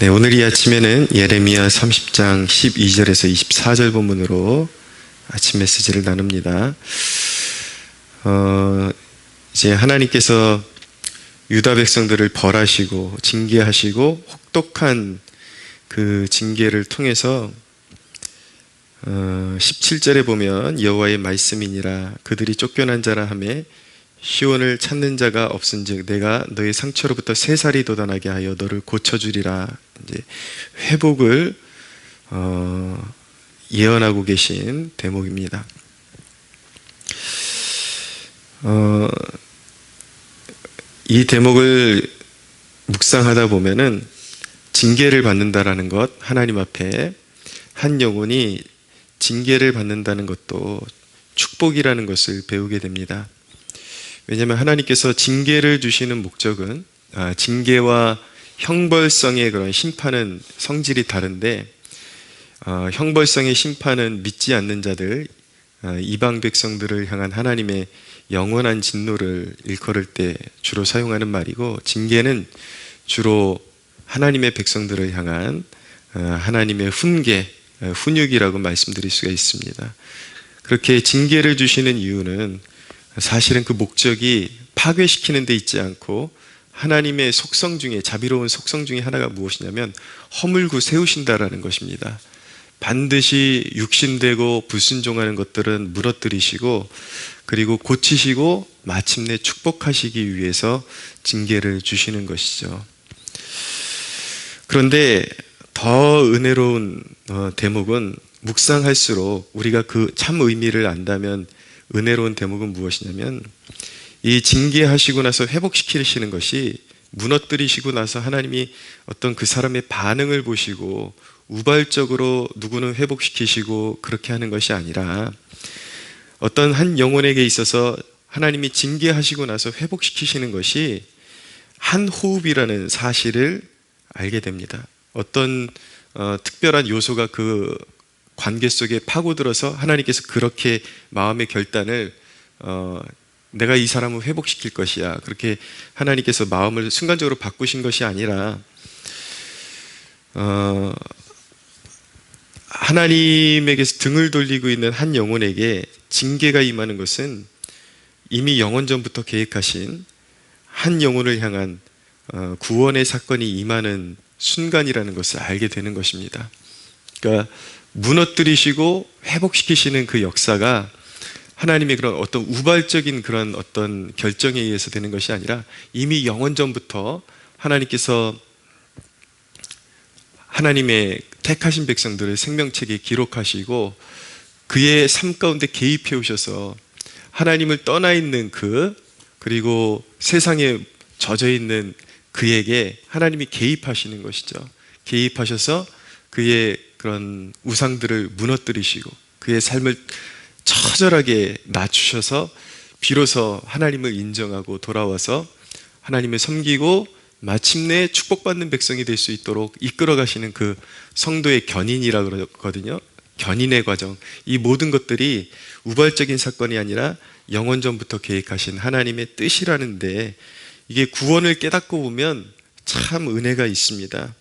네, 오늘 이 아침에는 예레미야 30장 12절에서 24절 본문으로 아침 메시지를 나눕니다. 이제 하나님께서 유다 백성들을 벌하시고 징계하시고 혹독한 그 징계를 통해서 17절에 보면 여호와의 말씀이니라 그들이 쫓겨난 자라 하매 시온을 찾는 자가 없은즉 내가 너의 상처로부터 새 살이 돋아나게 하여 너를 고쳐주리라. 이제 회복을 예언하고 계신 대목입니다. 이 대목을 묵상하다 보면은 징계를 받는다라는 것, 하나님 앞에 한 영혼이 징계를 받는다는 것도 축복이라는 것을 배우게 됩니다. 왜냐하면 하나님께서 징계를 주시는 목적은 징계와 형벌성의 그런 심판은 성질이 다른데 형벌성의 심판은 믿지 않는 자들, 이방 백성들을 향한 하나님의 영원한 진노를 일컬을 때 주로 사용하는 말이고, 징계는 주로 하나님의 백성들을 향한 하나님의 훈계, 훈육이라고 말씀드릴 수가 있습니다. 그렇게 징계를 주시는 이유는 사실은 그 목적이 파괴시키는 데 있지 않고 하나님의 속성 중에, 자비로운 속성 중에 하나가 무엇이냐면 허물고 세우신다라는 것입니다. 반드시 육신되고 불순종하는 것들은 무너뜨리시고 그리고 고치시고 마침내 축복하시기 위해서 징계를 주시는 것이죠. 그런데 더 은혜로운 대목은 묵상할수록 우리가 그 참 의미를 안다면 은혜로운 대목은 무엇이냐면 이 징계하시고 나서 회복시키시는 것이 무너뜨리시고 나서 하나님이 어떤 그 사람의 반응을 보시고 우발적으로 누구는 회복시키시고 그렇게 하는 것이 아니라 어떤 한 영혼에게 있어서 하나님이 징계하시고 나서 회복시키시는 것이 한 호흡이라는 사실을 알게 됩니다. 어떤 특별한 요소가 그 관계 속에 파고들어서 하나님께서 그렇게 마음의 결단을 내가 이 사람을 회복시킬 것이야, 그렇게 하나님께서 마음을 순간적으로 바꾸신 것이 아니라 하나님에게서 등을 돌리고 있는 한 영혼에게 징계가 임하는 것은 이미 영원 전부터 계획하신 한 영혼을 향한 구원의 사건이 임하는 순간이라는 것을 알게 되는 것입니다. 그러니까 무너뜨리시고 회복시키시는 그 역사가 하나님의 그런 어떤 우발적인 그런 어떤 결정에 의해서 되는 것이 아니라 이미 영원 전부터 하나님께서 하나님의 택하신 백성들을 생명책에 기록하시고 그의 삶 가운데 개입해 오셔서 하나님을 떠나 있는 그리고 세상에 젖어 있는 그에게 하나님이 개입하시는 것이죠. 개입하셔서 그의 그런 우상들을 무너뜨리시고 그의 삶을 처절하게 낮추셔서 비로소 하나님을 인정하고 돌아와서 하나님을 섬기고 마침내 축복받는 백성이 될 수 있도록 이끌어 가시는 그 성도의 견인이라고 그러거든요. 견인의 과정. 이 모든 것들이 우발적인 사건이 아니라 영원 전부터 계획하신 하나님의 뜻이라는데, 이게 구원을 깨닫고 보면 참 은혜가 있습니다.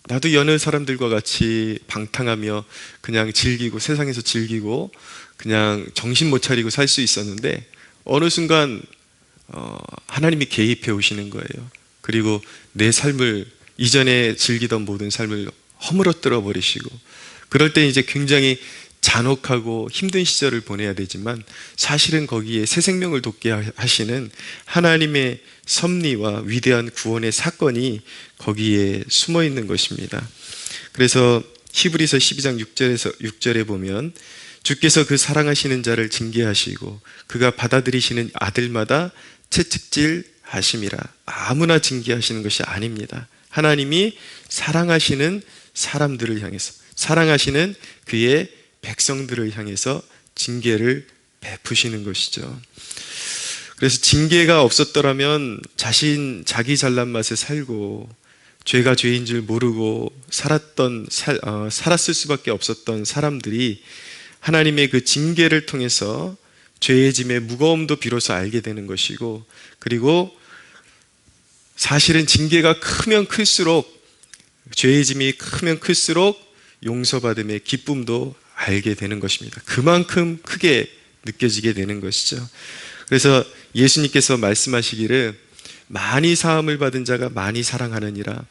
나도 여느 사람들과 같이 방탕하며 그냥 즐기고 세상에서 즐기고 그냥 정신 못 차리고 살 수 있었는데 어느 순간 하나님이 개입해 오시는 거예요. 그리고 내 삶을, 이전에 즐기던 모든 삶을 허물어뜨려 버리시고, 그럴 때 이제 굉장히 잔혹하고 힘든 시절을 보내야 되지만 사실은 거기에 새 생명을 돋게 하시는 하나님의 섭리와 위대한 구원의 사건이 거기에 숨어 있는 것입니다. 그래서 히브리서 12장 6절에 보면 주께서 그 사랑하시는 자를 징계하시고 그가 받아들이시는 아들마다 채찍질 하심이라. 아무나 징계하시는 것이 아닙니다. 하나님이 사랑하시는 사람들을 향해서, 사랑하시는 그의 백성들을 향해서 징계를 베푸시는 것이죠. 그래서 징계가 없었더라면 자기 잘난 맛에 살고 죄가 죄인 줄 모르고 살았을 수밖에 없었던 사람들이 하나님의 그 징계를 통해서 죄의 짐의 무거움도 비로소 알게 되는 것이고, 그리고 사실은 징계가 크면 클수록 죄의 짐이 크면 클수록 용서받음의 기쁨도 알게 되는 것입니다. 그만큼 크게 느껴지게 되는 것이죠. 그래서 예수님께서 말씀하시기를 많이 사함을 받은 자가 많이 사랑하느니라.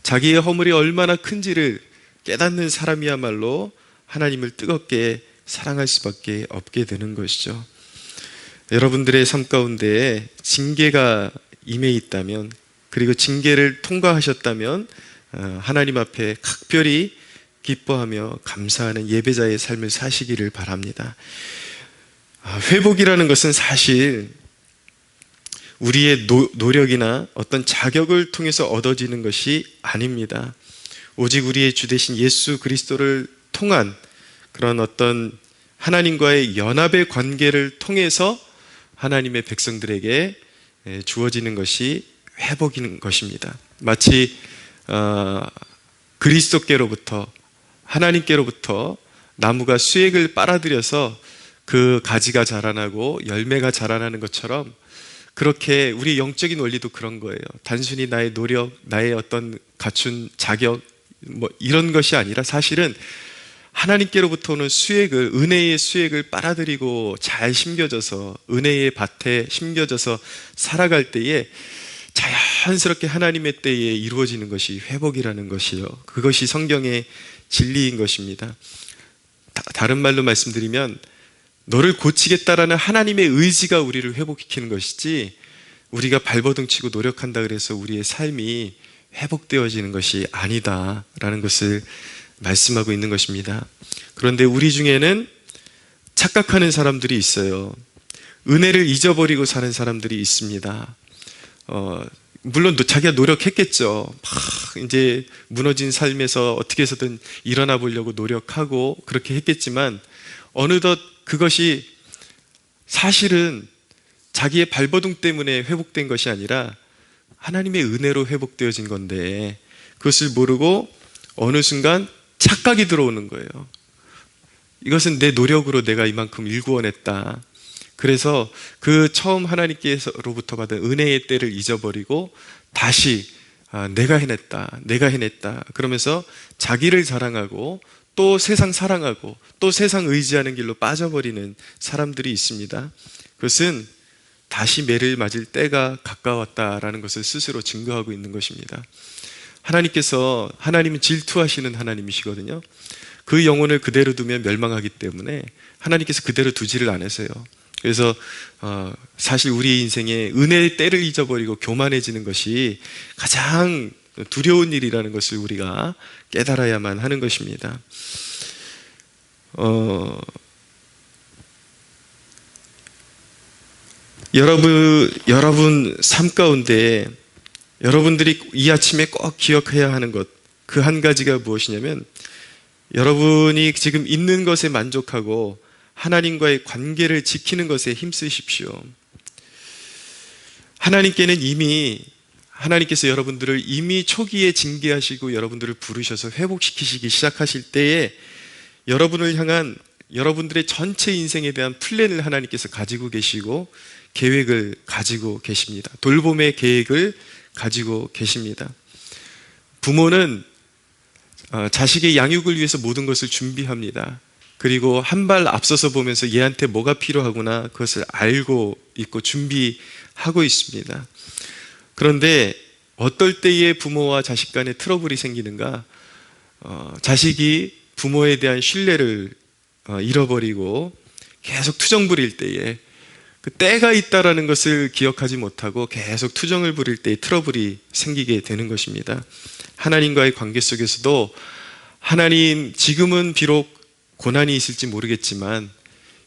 자기의 허물이 얼마나 큰지를 깨닫는 사람이야말로 하나님을 뜨겁게 사랑할 수밖에 없게 되는 것이죠. 여러분들의 삶 가운데 징계가 임해 있다면, 그리고 징계를 통과하셨다면 하나님 앞에 각별히 기뻐하며 감사하는 예배자의 삶을 사시기를 바랍니다. 회복이라는 것은 사실 우리의 노력이나 어떤 자격을 통해서 얻어지는 것이 아닙니다. 오직 우리의 주 되신 예수 그리스도를 통한 그런 어떤 하나님과의 연합의 관계를 통해서 하나님의 백성들에게 주어지는 것이 회복인 것입니다. 마치 그리스도께로부터, 하나님께로부터 나무가 수액을 빨아들여서 그 가지가 자라나고 열매가 자라나는 것처럼, 그렇게 우리 영적인 원리도 그런 거예요. 단순히 나의 노력, 나의 어떤 갖춘 자격 이런 것이 아니라 사실은 하나님께로부터 오는 수액을, 은혜의 수액을 빨아들이고 잘 심겨져서 은혜의 밭에 심겨져서 살아갈 때에 자연스럽게 하나님의 때에 이루어지는 것이 회복이라는 것이요, 그것이 성경의 진리인 것입니다. 다른 말로 말씀드리면 너를 고치겠다라는 하나님의 의지가 우리를 회복시키는 것이지, 우리가 발버둥 치고 노력한다 그래서 우리의 삶이 회복되어지는 것이 아니다라는 것을 말씀하고 있는 것입니다. 그런데 우리 중에는 착각하는 사람들이 있어요. 은혜를 잊어버리고 사는 사람들이 있습니다. 물론 자기가 노력했겠죠. 막 이제 무너진 삶에서 어떻게 해서든 일어나 보려고 노력하고 그렇게 했겠지만, 어느덧 그것이 사실은 자기의 발버둥 때문에 회복된 것이 아니라 하나님의 은혜로 회복되어진 건데, 그것을 모르고 어느 순간 착각이 들어오는 거예요. 이것은 내 노력으로 내가 이만큼 일구어냈다. 그래서 그 처음 하나님께로부터 받은 은혜의 때를 잊어버리고 다시 내가 해냈다 그러면서 자기를 자랑하고 또 세상 사랑하고 또 세상 의지하는 길로 빠져버리는 사람들이 있습니다. 그것은 다시 매를 맞을 때가 가까웠다라는 것을 스스로 증거하고 있는 것입니다. 하나님은 질투하시는 하나님이시거든요. 그 영혼을 그대로 두면 멸망하기 때문에 하나님께서 그대로 두지를 않으세요. 그래서 사실 우리의 인생에 은혜의 때를 잊어버리고 교만해지는 것이 가장 두려운 일이라는 것을 우리가 깨달아야만 하는 것입니다. 여러분 삶 가운데 여러분들이 이 아침에 꼭 기억해야 하는 것, 그 한 가지가 무엇이냐면, 여러분이 지금 있는 것에 만족하고 하나님과의 관계를 지키는 것에 힘쓰십시오. 하나님께서 여러분들을 이미 초기에 징계하시고 여러분들을 부르셔서 회복시키시기 시작하실 때에 여러분을 향한 여러분들의 전체 인생에 대한 플랜을 하나님께서 가지고 계시고 계획을 가지고 계십니다. 돌봄의 계획을 가지고 계십니다. 부모는 자식의 양육을 위해서 모든 것을 준비합니다. 그리고 한 발 앞서서 보면서 얘한테 뭐가 필요하구나, 그것을 알고 있고 준비하고 있습니다. 그런데 어떨 때에 부모와 자식 간에 트러블이 생기는가? 자식이 부모에 대한 신뢰를 잃어버리고 계속 투정 부릴 때에, 그 때가 있다라는 것을 기억하지 못하고 계속 투정을 부릴 때에 트러블이 생기게 되는 것입니다. 하나님과의 관계 속에서도 지금은 비록 고난이 있을지 모르겠지만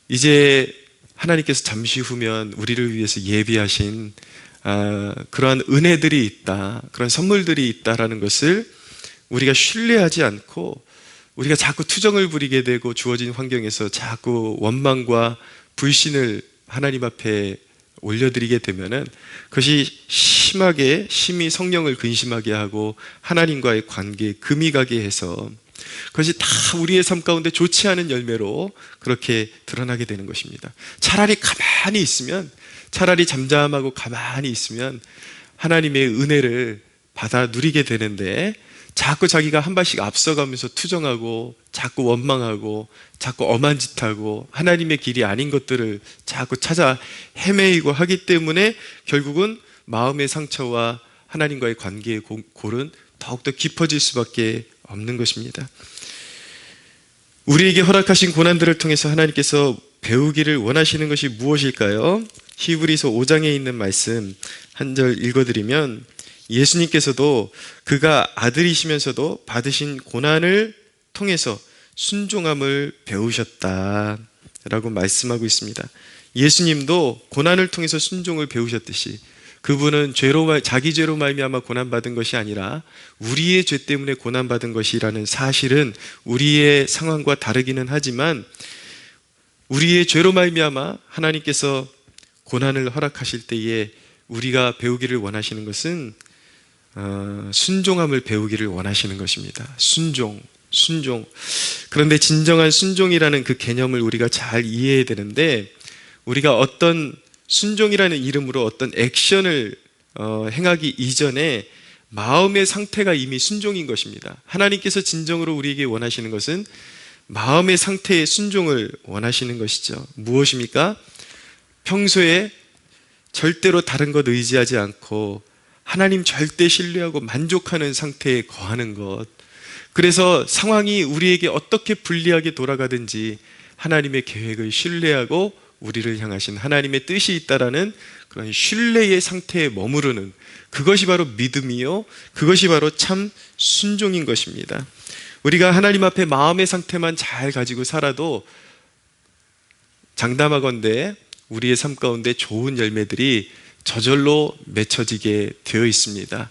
이제 하나님께서 잠시 후면 우리를 위해서 예비하신 그러한 은혜들이 있다, 그런 선물들이 있다라는 것을 우리가 신뢰하지 않고 우리가 자꾸 투정을 부리게 되고 주어진 환경에서 자꾸 원망과 불신을 하나님 앞에 올려드리게 되면은 그것이 심히 성령을 근심하게 하고 하나님과의 관계에 금이 가게 해서 그것이 다 우리의 삶 가운데 좋지 않은 열매로 그렇게 드러나게 되는 것입니다. 차라리 잠잠하고 가만히 있으면 하나님의 은혜를 받아 누리게 되는데, 자꾸 자기가 한 발씩 앞서가면서 투정하고 자꾸 원망하고 자꾸 엄한 짓하고 하나님의 길이 아닌 것들을 자꾸 찾아 헤매이고 하기 때문에 결국은 마음의 상처와 하나님과의 관계의 골은 더욱더 깊어질 수밖에 없는 것입니다. 우리에게 허락하신 고난들을 통해서 하나님께서 배우기를 원하시는 것이 무엇일까요? 히브리서 5장에 있는 말씀 한 절 읽어드리면, 예수님께서도 그가 아들이시면서도 받으신 고난을 통해서 순종함을 배우셨다라고 말씀하고 있습니다. 예수님도 고난을 통해서 순종을 배우셨듯이 그분은 자기 죄로 말미암아 고난받은 것이 아니라 우리의 죄 때문에 고난받은 것이라는 사실은 우리의 상황과 다르기는 하지만, 우리의 죄로 말미암아 하나님께서 고난을 허락하실 때에 우리가 배우기를 원하시는 것은 순종함을 배우기를 원하시는 것입니다. 순종. 그런데 진정한 순종이라는 그 개념을 우리가 잘 이해해야 되는데, 우리가 어떤 순종이라는 이름으로 어떤 액션을 행하기 이전에 마음의 상태가 이미 순종인 것입니다. 하나님께서 진정으로 우리에게 원하시는 것은 마음의 상태의 순종을 원하시는 것이죠. 무엇입니까? 평소에 절대로 다른 것 의지하지 않고 하나님 절대 신뢰하고 만족하는 상태에 거하는 것. 그래서 상황이 우리에게 어떻게 불리하게 돌아가든지 하나님의 계획을 신뢰하고 우리를 향하신 하나님의 뜻이 있다라는 그런 신뢰의 상태에 머무르는, 그것이 바로 믿음이요, 그것이 바로 참 순종인 것입니다. 우리가 하나님 앞에 마음의 상태만 잘 가지고 살아도 장담하건대 우리의 삶 가운데 좋은 열매들이 저절로 맺혀지게 되어 있습니다.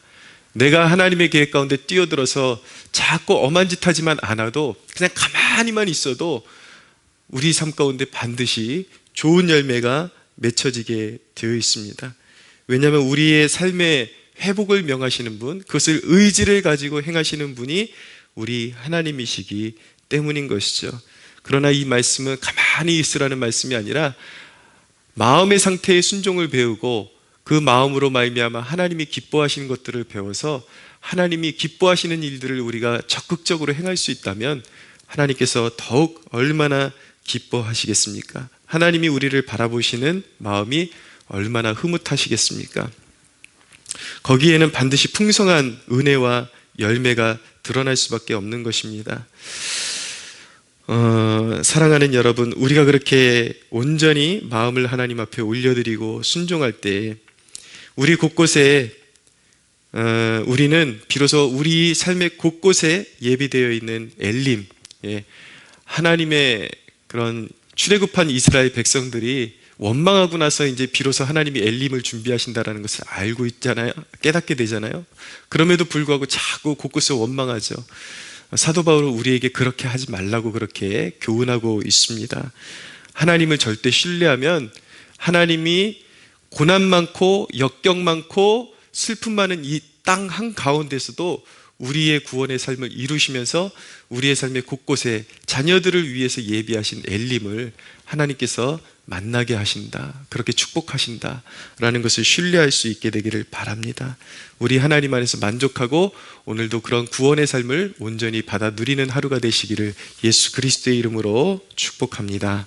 내가 하나님의 계획 가운데 뛰어들어서 자꾸 엄한 짓 하지만 않아도 그냥 가만히만 있어도 우리 삶 가운데 반드시 좋은 열매가 맺혀지게 되어 있습니다. 왜냐하면 우리의 삶의 회복을 명하시는 분, 그것을 의지를 가지고 행하시는 분이 우리 하나님이시기 때문인 것이죠. 그러나 이 말씀은 가만히 있으라는 말씀이 아니라 마음의 상태의 순종을 배우고 그 마음으로 말미암아 하나님이 기뻐하시는 것들을 배워서 하나님이 기뻐하시는 일들을 우리가 적극적으로 행할 수 있다면 하나님께서 더욱 얼마나 기뻐하시겠습니까? 하나님이 우리를 바라보시는 마음이 얼마나 흐뭇하시겠습니까? 거기에는 반드시 풍성한 은혜와 열매가 드러날 수밖에 없는 것입니다. 사랑하는 여러분, 우리가 그렇게 온전히 마음을 하나님 앞에 올려드리고 순종할 때 우리 곳곳에 우리는 비로소 우리 삶의 곳곳에 예비되어 있는 엘림, 하나님의 그런 출애굽한 이스라엘 백성들이 원망하고 나서 이제 비로소 하나님이 엘림을 준비하신다라는 것을 알고 있잖아요. 깨닫게 되잖아요. 그럼에도 불구하고 자꾸 곳곳에 원망하죠. 사도 바울은 우리에게 그렇게 하지 말라고 그렇게 교훈하고 있습니다. 하나님을 절대 신뢰하면 하나님이 고난 많고 역경 많고 슬픔 많은 이 땅 한가운데서도 우리의 구원의 삶을 이루시면서 우리의 삶의 곳곳에 자녀들을 위해서 예비하신 엘림을 하나님께서 만나게 하신다, 그렇게 축복하신다 라는 것을 신뢰할 수 있게 되기를 바랍니다. 우리 하나님 안에서 만족하고 오늘도 그런 구원의 삶을 온전히 받아 누리는 하루가 되시기를 예수 그리스도의 이름으로 축복합니다.